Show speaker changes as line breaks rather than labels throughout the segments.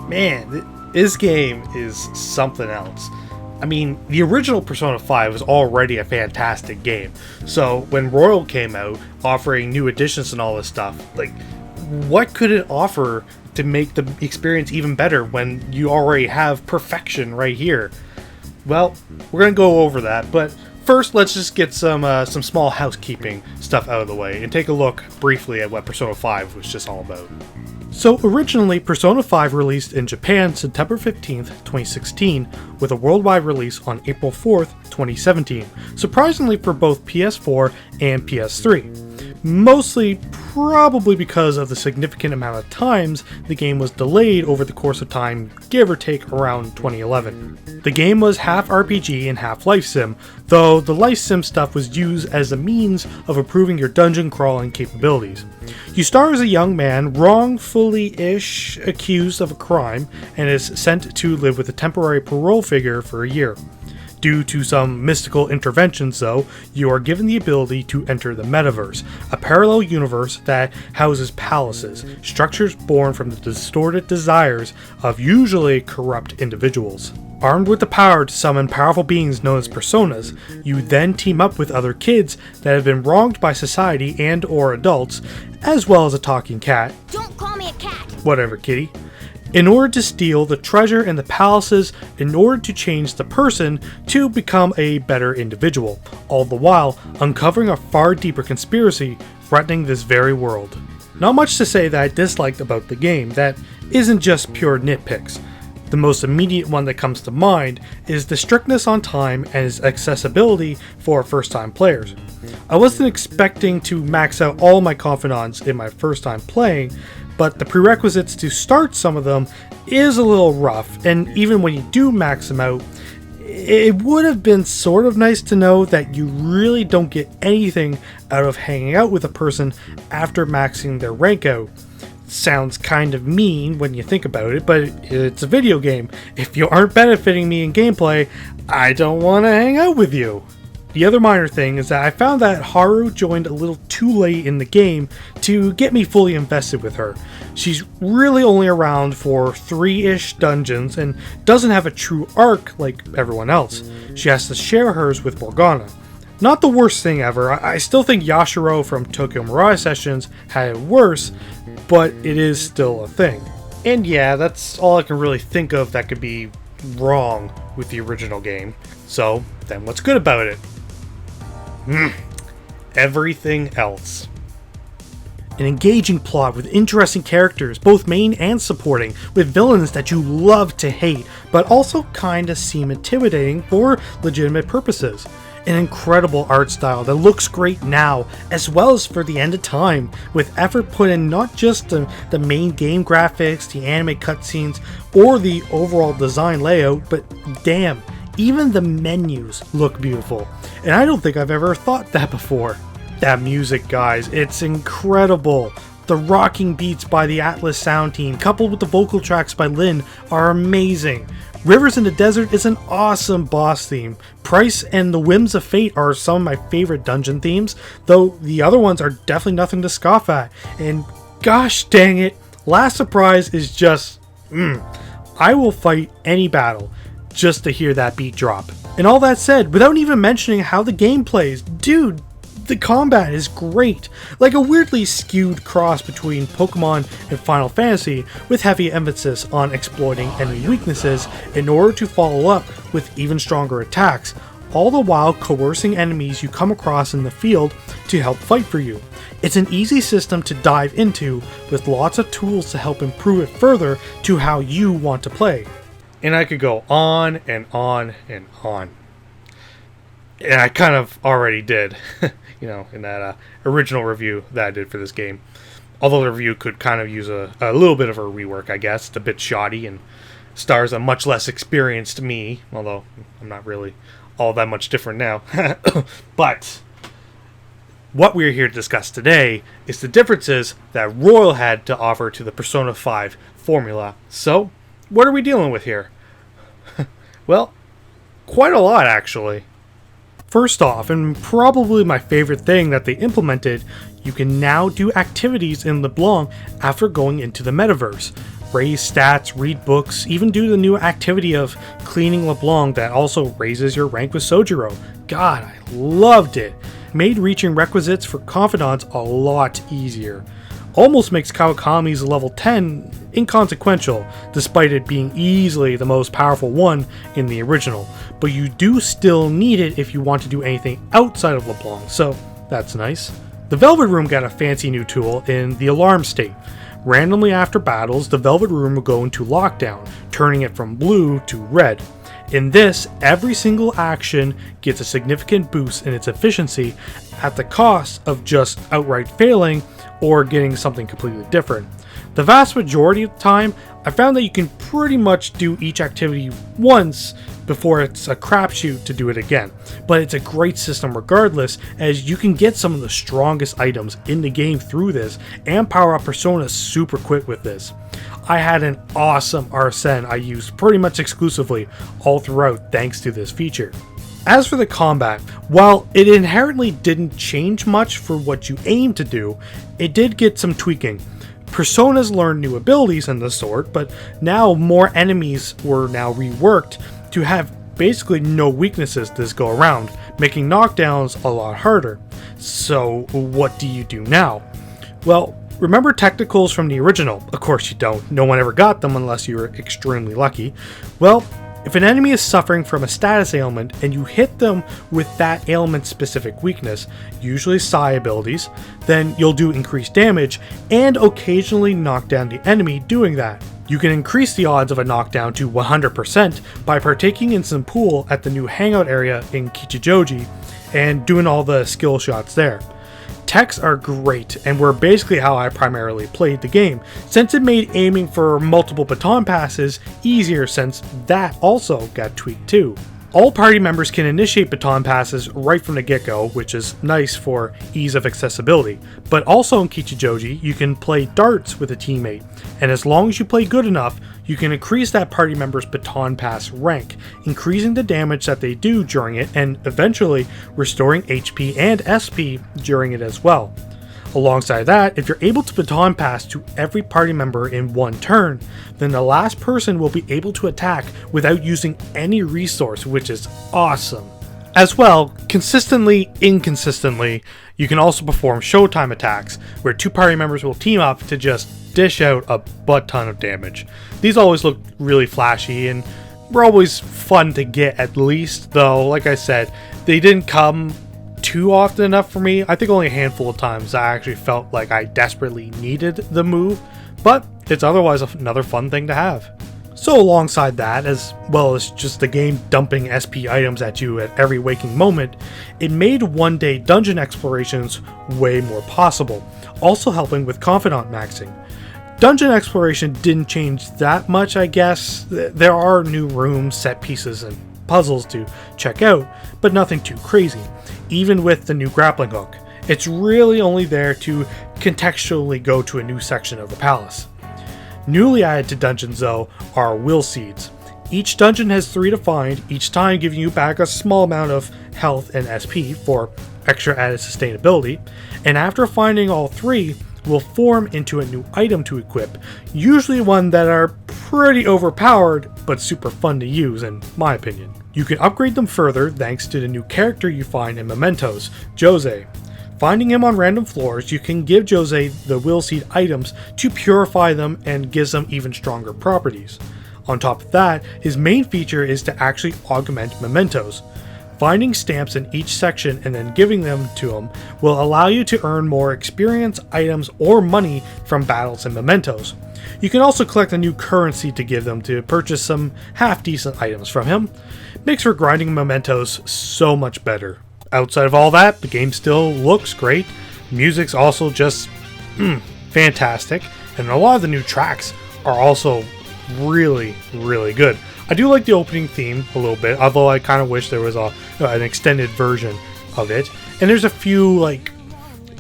Man, this game is something else. I mean, the original Persona 5 was already a fantastic game, so when Royal came out, offering new additions and all this stuff, like, what could it offer to make the experience even better when you already have perfection right here? Well, we're gonna go over that, but first let's just get some small housekeeping stuff out of the way and take a look briefly at what Persona 5 was just all about. So originally, Persona 5 released in Japan September 15th, 2016, with a worldwide release on April 4th, 2017, surprisingly for both PS4 and PS3. Mostly probably because of the significant amount of times the game was delayed over the course of time, give or take around 2011. The game was half RPG and half life sim, though the life sim stuff was used as a means of improving your dungeon crawling capabilities. You star as a young man wrongfully-ish accused of a crime and is sent to live with a temporary parole figure for a year. Due to some mystical interventions, though, you are given the ability to enter the Metaverse, a parallel universe that houses palaces, structures born from the distorted desires of usually corrupt individuals. Armed with the power to summon powerful beings known as personas, you then team up with other kids that have been wronged by society and or adults, as well as a talking cat.
Don't call me a cat!
Whatever, kitty. In order to steal the treasure in the palaces, in order to change the person to become a better individual, all the while uncovering a far deeper conspiracy threatening this very world. Not much to say that I disliked about the game that isn't just pure nitpicks. The most immediate one that comes to mind is the strictness on time and its accessibility for first-time players. I wasn't expecting to max out all my confidants in my first time playing, but the prerequisites to start some of them is a little rough, and even when you do max them out, it would have been sort of nice to know that you really don't get anything out of hanging out with a person after maxing their rank out. Sounds kind of mean when you think about it, but it's a video game. If you aren't benefiting me in gameplay, I don't want to hang out with you. The other minor thing is that I found that Haru joined a little too late in the game to get me fully invested with her. She's really only around for 3-ish dungeons and doesn't have a true arc like everyone else. She has to share hers with Morgana. Not the worst thing ever. I still think Yashiro from Tokyo Mirage Sessions had it worse, but it is still a thing. And yeah, that's all I can really think of that could be wrong with the original game. So, then what's good about it? Everything else. An engaging plot with interesting characters, both main and supporting, with villains that you love to hate, but also kinda seem intimidating for legitimate purposes. An incredible art style that looks great now, as well as for the end of time, with effort put in not just the main game graphics, the anime cutscenes, or the overall design layout, but damn, even the menus look beautiful. And I don't think I've ever thought that before. That music, guys, it's incredible. The rocking beats by the Atlas sound team, coupled with the vocal tracks by Lin, are amazing. Rivers in the Desert is an awesome boss theme. Price and the Whims of Fate are some of my favorite dungeon themes, though the other ones are definitely nothing to scoff at. And gosh dang it, Last Surprise is just, I will fight any battle just to hear that beat drop. And all that said, without even mentioning how the game plays, dude, the combat is great, like a weirdly skewed cross between Pokémon and Final Fantasy, with heavy emphasis on exploiting enemy weaknesses in order to follow up with even stronger attacks, all the while coercing enemies you come across in the field to help fight for you. It's an easy system to dive into, with lots of tools to help improve it further to how you want to play. And I could go on and on and on. And I kind of already did, in that original review that I did for this game. Although the review could kind of use a little bit of a rework, I guess. It's a bit shoddy and stars a much less experienced me, although I'm not really all that much different now. But what we're here to discuss today is the differences that Royal had to offer to the Persona 5 formula. So, what are we dealing with here? Well, quite a lot, actually. First off, and probably my favorite thing that they implemented, you can now do activities in LeBlanc after going into the metaverse. raise stats, read books, even do the new activity of cleaning LeBlanc that also raises your rank with Sojiro. God, I loved it. Made reaching requisites for confidants a lot easier. Almost makes Kawakami's level 10 inconsequential, despite it being easily the most powerful one in the original, but you do still need it if you want to do anything outside of LeBlanc, so that's nice. The Velvet Room got a fancy new tool in the Alarm State. Randomly after battles, the Velvet Room will go into lockdown, turning it from blue to red. In this, every single action gets a significant boost in its efficiency at the cost of just outright failing or getting something completely different. The vast majority of the time, I found that you can pretty much do each activity once before it's a crapshoot to do it again, but it's a great system regardless, as you can get some of the strongest items in the game through this and power up personas super quick with this. I had an awesome Arsene I used pretty much exclusively all throughout thanks to this feature. As for the combat, while it inherently didn't change much for what you aim to do, it did get some tweaking. Personas learned new abilities and the sort, but now more enemies were now reworked to have basically no weaknesses this go around, making knockdowns a lot harder. So what do you do now? Well, remember technicals from the original? Of course you don't. No one ever got them unless you were extremely lucky. Well, if an enemy is suffering from a status ailment and you hit them with that ailment's specific weakness, usually psi abilities, then you'll do increased damage and occasionally knock down the enemy doing that. You can increase the odds of a knockdown to 100% by partaking in some pool at the new hangout area in Kichijoji and doing all the skill shots there. Techs are great and were basically how I primarily played the game, since it made aiming for multiple baton passes easier since that also got tweaked too. All party members can initiate baton passes right from the get-go, which is nice for ease of accessibility, but also in Kichijoji you can play darts with a teammate, and as long as you play good enough, you can increase that party member's baton pass rank, increasing the damage that they do during it and eventually restoring HP and SP during it as well. Alongside that, if you're able to baton pass to every party member in one turn, then the last person will be able to attack without using any resource, which is awesome. As well, consistently, inconsistently, you can also perform showtime attacks, where two party members will team up to just dish out a butt ton of damage. These always look really flashy and were always fun to get at least, though, like I said, they didn't come too often enough for me. I think only a handful of times I actually felt like I desperately needed the move, but it's otherwise another fun thing to have. So alongside that, as well as just the game dumping SP items at you at every waking moment, it made one-day dungeon explorations way more possible, also helping with confidant maxing. Dungeon exploration didn't change that much, I guess. There are new rooms, set pieces, and puzzles to check out, but nothing too crazy, even with the new grappling hook. It's really only there to contextually go to a new section of the palace. Newly added to dungeons though are will seeds. Each dungeon has 3 to find, each time giving you back a small amount of health and SP for extra added sustainability, and after finding all 3, will form into a new item to equip, usually one that are pretty overpowered but super fun to use in my opinion. You can upgrade them further thanks to the new character you find in Mementos, Jose. Finding him on random floors, you can give Jose the will seed items to purify them and gives them even stronger properties. On top of that, his main feature is to actually augment Mementos. Finding stamps in each section and then giving them to him will allow you to earn more experience, items, or money from battles and Mementos. You can also collect a new currency to give them to purchase some half-decent items from him. Makes for grinding Mementos so much better. Outside of all that, the game still looks great. Music's also just fantastic, and a lot of the new tracks are also really, really good. I do like the opening theme a little bit, although I kind of wish there was an extended version of it. And there's a few like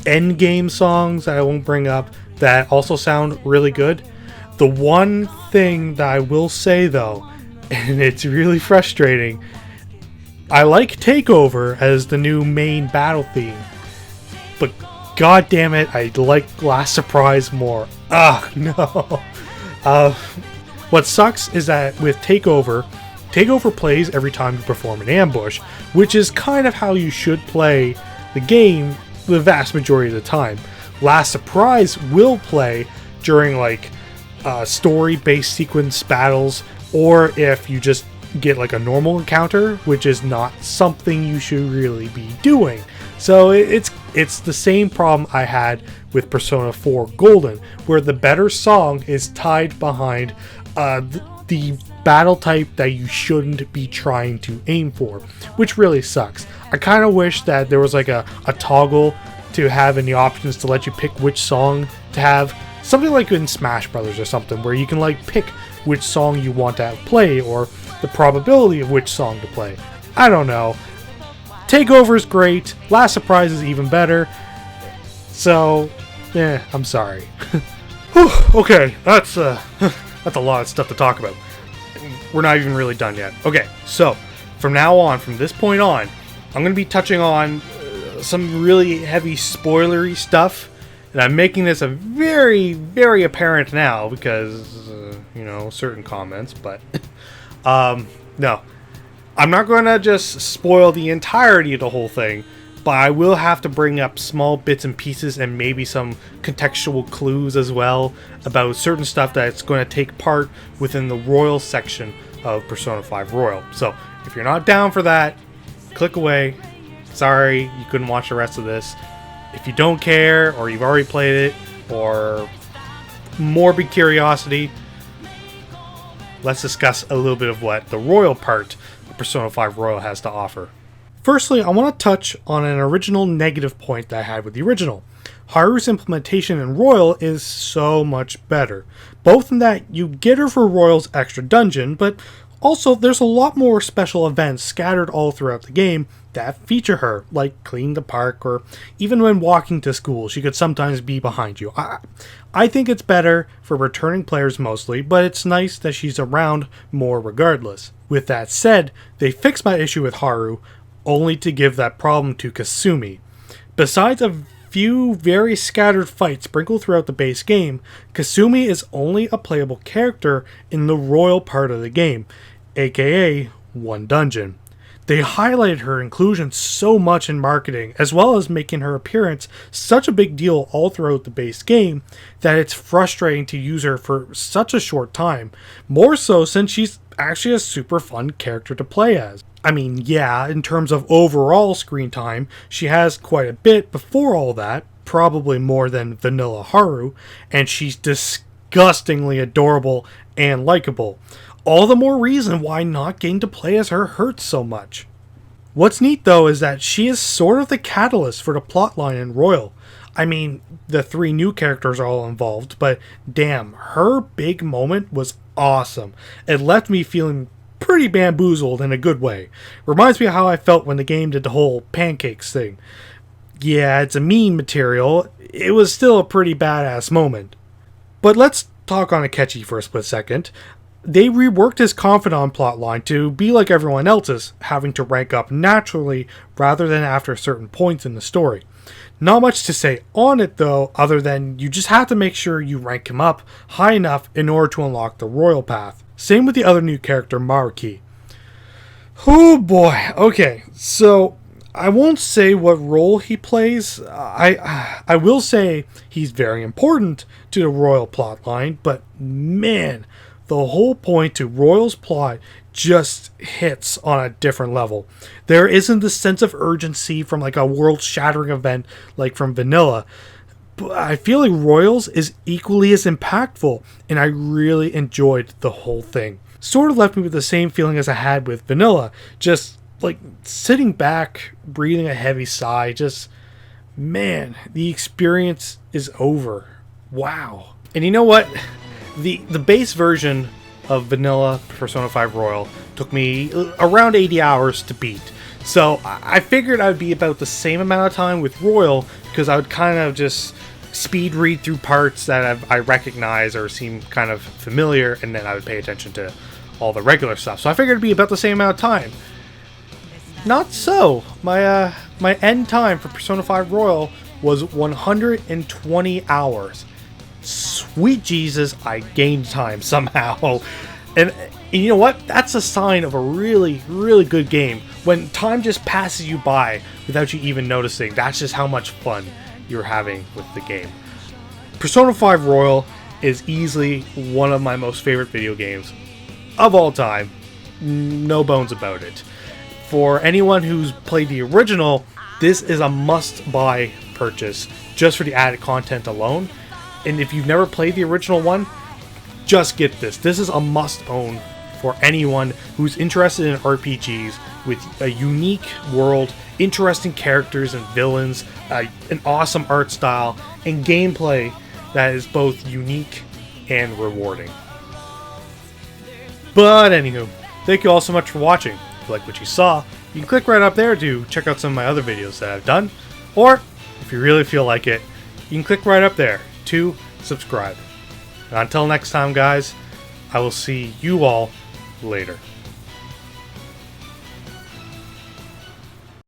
end game songs that I won't bring up that also sound really good. The one thing that I will say though, and it's really frustrating, I like Takeover as the new main battle theme, but god damn it, I like Last Surprise more. Ugh, no. What sucks is that with Takeover plays every time you perform an ambush, which is kind of how you should play the game the vast majority of the time. Last Surprise will play during like story-based sequence battles, or if you just get like a normal encounter, which is not something you should really be doing. So it's the same problem I had with Persona 4 Golden, where the better song is tied behind the battle type that you shouldn't be trying to aim for, which really sucks. I kind of wish that there was like a toggle to have in the options to let you pick which song to have, something like in Smash Brothers or something, where you can like pick which song you want to have play, or the probability of which song to play. I don't know. Takeover is great. Last Surprise is even better. So, I'm sorry. Whew, okay, that's a lot of stuff to talk about. We're not even really done yet. Okay, so from now on, from this point on, I'm going to be touching on some really heavy spoilery stuff, and I'm making this a very, very apparent now because, certain comments, but no. I'm not going to just spoil the entirety of the whole thing, but I will have to bring up small bits and pieces and maybe some contextual clues as well about certain stuff that's going to take part within the Royal section of Persona 5 Royal. So, if you're not down for that, click away. Sorry, you couldn't watch the rest of this. If you don't care, or you've already played it, or morbid curiosity, let's discuss a little bit of what the Royal part of Persona 5 Royal has to offer. Firstly, I want to touch on an original negative point that I had with the original. Haru's implementation in Royal is so much better. Both in that you get her for Royal's extra dungeon, but also there's a lot more special events scattered all throughout the game that feature her, like cleaning the park, or even when walking to school, she could sometimes be behind you. I think it's better for returning players mostly, but it's nice that she's around more regardless. With that said, they fixed my issue with Haru, only to give that problem to Kasumi. Besides a few very scattered fights sprinkled throughout the base game, Kasumi is only a playable character in the Royal part of the game, aka one dungeon. They highlighted her inclusion so much in marketing, as well as making her appearance such a big deal all throughout the base game, that it's frustrating to use her for such a short time, more so since she's actually a super fun character to play as. I mean, yeah, in terms of overall screen time, she has quite a bit before all that, probably more than Vanilla Haru, and she's disgustingly adorable and likable. All the more reason why not getting to play as her hurts so much. What's neat though is that she is sort of the catalyst for the plotline in Royal. I mean, the 3 new characters are all involved, but damn, her big moment was awesome. It left me feeling pretty bamboozled in a good way. Reminds me of how I felt when the game did the whole pancakes thing. Yeah, it's a meme material. It was still a pretty badass moment. But let's talk on Akechi for a split second. They reworked his confidant plotline to be like everyone else's, having to rank up naturally rather than after certain points in the story. Not much to say on it though, other than you just have to make sure you rank him up high enough in order to unlock the Royal Path. Same with the other new character, Maruki. Oh boy, okay, so I won't say what role he plays. I will say he's very important to the Royal plotline, but man, the whole point to Royal's plot just hits on a different level. There isn't the sense of urgency from like a world-shattering event like from Vanilla, but I feel like Royals is equally as impactful, and I really enjoyed the whole thing. Sort of left me with the same feeling as I had with Vanilla, just like sitting back, breathing a heavy sigh, just, man, the experience is over. Wow. And you know what? The base version of Vanilla Persona 5 Royal took me around 80 hours to beat. So I figured I'd be about the same amount of time with Royal, because I would kind of just speed read through parts that I recognize or seem kind of familiar, and then I would pay attention to all the regular stuff. So I figured it'd be about the same amount of time. Not so. My end time for Persona 5 Royal was 120 hours. Sweet. Sweet Jesus, I gained time somehow. And you know what? That's a sign of a really, really good game. When time just passes you by without you even noticing. That's just how much fun you're having with the game. Persona 5 Royal is easily one of my most favorite video games of all time. No bones about it. For anyone who's played the original, this is a must-buy purchase just for the added content alone. And if you've never played the original one, just get this. This is a must-own for anyone who's interested in RPGs with a unique world, interesting characters and villains, an awesome art style, and gameplay that is both unique and rewarding. But anywho, thank you all so much for watching. If you like what you saw, you can click right up there to check out some of my other videos that I've done. Or, if you really feel like it, you can click right up there to subscribe. And until next time, guys, I will see you all later.